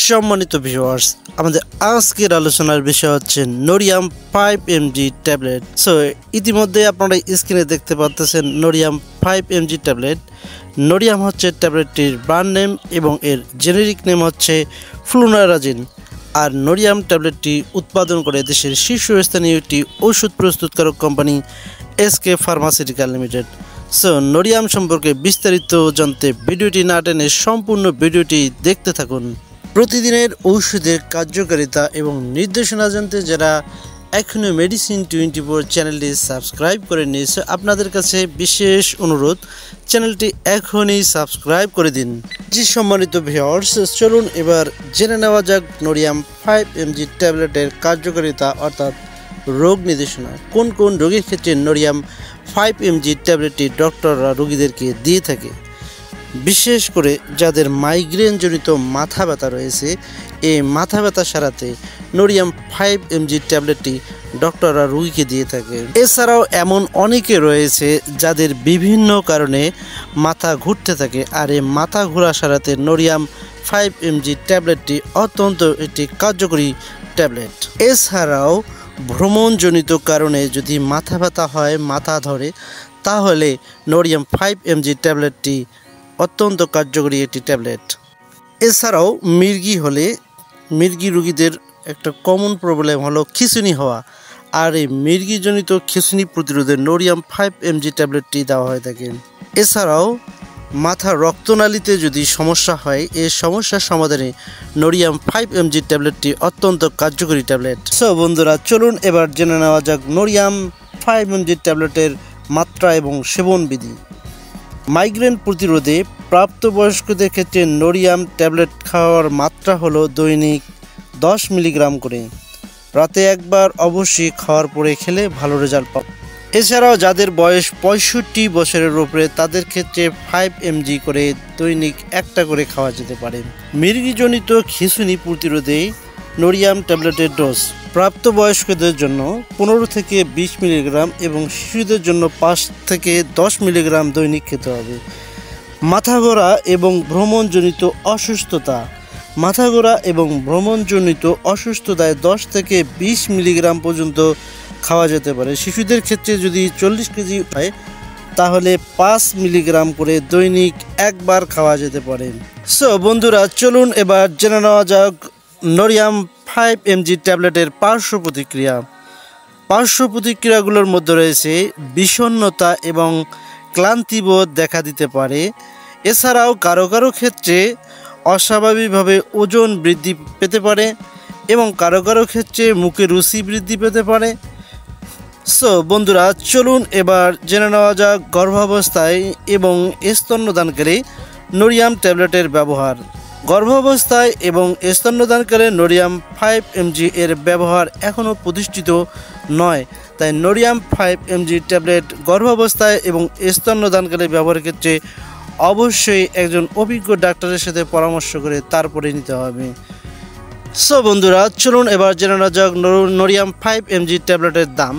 সম্মানিত ভিউয়ার্স, আমাদের আজকের আলোচনার বিষয় হচ্ছে নোরিয়াম 5mg ট্যাবলেট। সো ইতিমধ্যে আপনারা স্ক্রিনে দেখতে পাচ্ছেন নোরিয়াম 5mg ট্যাবলেট। নোরিয়াম হচ্ছে ট্যাবলেটটির ব্র্যান্ড নেম এবং এর জেনেরিক নেম হচ্ছে ফ্লুনারাজিন। আর নোরিয়াম ট্যাবলেটটি উৎপাদন করে দেশের শীর্ষস্থানীয় একটি ওষুধ প্রস্তুতকারক কোম্পানি এসকে ফার্মাসিউটিক্যাল লিমিটেড। সো নোরিয়াম সম্পর্কে বিস্তারিত জানতে ভিডিওটি না টেনে সম্পূর্ণ ভিডিওটি দেখতে থাকুন। প্রতিদিনের ঔষধের কার্যকারিতা এবং নির্দেশনা জানতে যারা এখনও মেডিসিন 24 চ্যানেলটি সাবস্ক্রাইব করে নিয়েছে, আপনাদের কাছে বিশেষ অনুরোধ চ্যানেলটি এখনই সাবস্ক্রাইব করে দিন। জি সম্মানিত ভিউয়ার্স, চলুন এবার জেনে নেওয়া যাক নোরিয়াম 5mg ট্যাবলেটের কার্যকারিতা অর্থাৎ রোগ নির্দেশনা। কোন কোন রোগের ক্ষেত্রে নোরিয়াম 5mg ট্যাবলেটটি ডক্টররা রোগীদেরকে দিয়ে থাকে। বিশেষ করে যাদের মাইগ্রেনজনিত মাথা ব্যথা রয়েছে, এই মাথা ব্যথা সারাতে নোরিয়াম 5mg ট্যাবলেটটি ডক্টররা রোগীকে দিয়ে থাকে। এছাড়াও এমন অনেকে রয়েছে যাদের বিভিন্ন কারণে মাথা ঘুরতে থাকে, আর এই মাথা ঘোরা সারাতে নোরিয়াম 5mg ট্যাবলেটটি অত্যন্ত একটি কার্যকরী ট্যাবলেট। এছাড়াও ভ্রমণজনিত কারণে যদি মাথা ব্যথা হয়, মাথা ধরে, তাহলে নোরিয়াম 5mg ট্যাবলেটটি অত্যন্ত কার্যকরী একটি ট্যাবলেট। এছাড়াও মির্গি রোগীদের একটা কমন প্রবলেম হলো খিঁচুনি হওয়া, আর এই মির্গিজনিত খিঁচুনি প্রতিরোধে নোরিয়াম 5mg ট্যাবলেটটি দেওয়া হয়ে থাকে। এছাড়াও মাথার রক্তনালীতে যদি সমস্যা হয়, এই সমস্যার সমাধানে নোরিয়াম 5mg ট্যাবলেটটি অত্যন্ত কার্যকরী ট্যাবলেট। সো বন্ধুরা, চলুন এবার জেনে নেওয়া যাক নোরিয়াম 5mg ট্যাবলেটের মাত্রা এবং সেবনবিধি। মাইগ্রেন প্রতিরোধে প্রাপ্তবয়স্কদের ক্ষেত্রে নোরিয়াম ট্যাবলেট খাওয়ার মাত্রা হলো দৈনিক 10 মিলিগ্রাম করে। রাতে একবার অবশ্যই খাওয়ার পরে খেলে ভালো রেজাল্ট পাবে। এছাড়াও যাদের বয়স 65 বছরের উপরে, তাদের ক্ষেত্রে 5mg করে দৈনিক একটা করে খাওয়া যেতে পারে। মির্গিজনিত খিঁচুনি প্রতিরোধে নোরিয়াম ট্যাবলেটের ডোজ প্রাপ্তবয়স্কদের জন্য 15 থেকে 20 মিলিগ্রাম এবং শিশুদের জন্য 5 থেকে 10 মিলিগ্রাম দৈনিক খেতে হবে। মাথা ঘোরা এবং ভ্রমণজনিত অসুস্থতায় 10 থেকে 20 মিলিগ্রাম পর্যন্ত খাওয়া যেতে পারে। শিশুদের ক্ষেত্রে যদি 40 কেজি হয়, তাহলে 5 মিলিগ্রাম করে দৈনিক একবার খাওয়া যেতে পারে। সো বন্ধুরা, চলুন এবার জেনে নেওয়া যাক নোরিয়াম 5mg ট্যাবলেটের পার্শ্ব প্রতিক্রিয়াগুলোর মধ্যে রয়েছে বিষণ্ণতা এবং ক্লান্তিবোধ দেখা দিতে পারে। এছাড়াও কারো কারো ক্ষেত্রে অস্বাভাবিকভাবে ওজন বৃদ্ধি পেতে পারে এবং কারো কারো ক্ষেত্রে মুখে রুচি বৃদ্ধি পেতে পারে। সো বন্ধুরা, চলুন এবার জেনে নেওয়া যাক গর্ভাবস্থায় এবং স্তন্যদানকালে নোরিয়াম ট্যাবলেটের ব্যবহার। গর্ভাবস্থায় এবং স্তন্যদানকালে নোরিয়াম 5mg এর ব্যবহার এখনও প্রতিষ্ঠিত নয়, তাই নোরিয়াম 5mg ট্যাবলেট গর্ভাবস্থায় এবং স্তন্যদানকালে ব্যবহারের ক্ষেত্রে অবশ্যই একজন অভিজ্ঞ ডাক্তারের সাথে পরামর্শ করে তারপরে নিতে হবে। সো বন্ধুরা, চলুন এবার জেনে নেওয়া যাক নোরিয়াম 5mg ট্যাবলেটের দাম।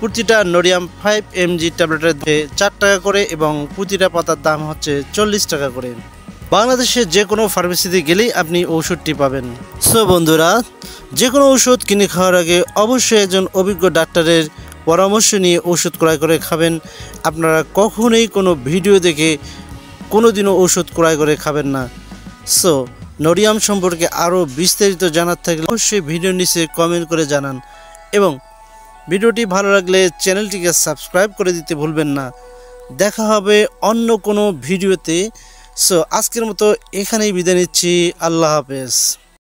প্রতিটা নোরিয়াম 5mg ট্যাবলেটের 4 টাকা করে এবং প্রতিটা পাতার দাম হচ্ছে 40 টাকা করে। বাংলাদেশের যে কোনো ফার্মেসিতে গেলেই আপনি ওষুধটি পাবেন। সো বন্ধুরা, যে কোনো ওষুধ কিনে খাওয়ার আগে অবশ্যই একজন অভিজ্ঞ ডাক্তারের পরামর্শ নিয়ে ওষুধ ক্রয় করে খাবেন। আপনারা কখনোই কোনো ভিডিও দেখে কোনোদিনও ওষুধ ক্রয় করে খাবেন না। সো নোরিয়াম সম্পর্কে আরও বিস্তারিত জানার থাকলে অবশ্যই ভিডিওর নিচে কমেন্ট করে জানান এবং ভিডিওটি ভালো লাগলে চ্যানেলটিকে সাবস্ক্রাইব করে দিতে ভুলবেন না। দেখা হবে অন্য কোনো ভিডিওতে। সো আজকের মতো এখানেই বিদায় নিচ্ছি। আল্লাহ হাফেজ।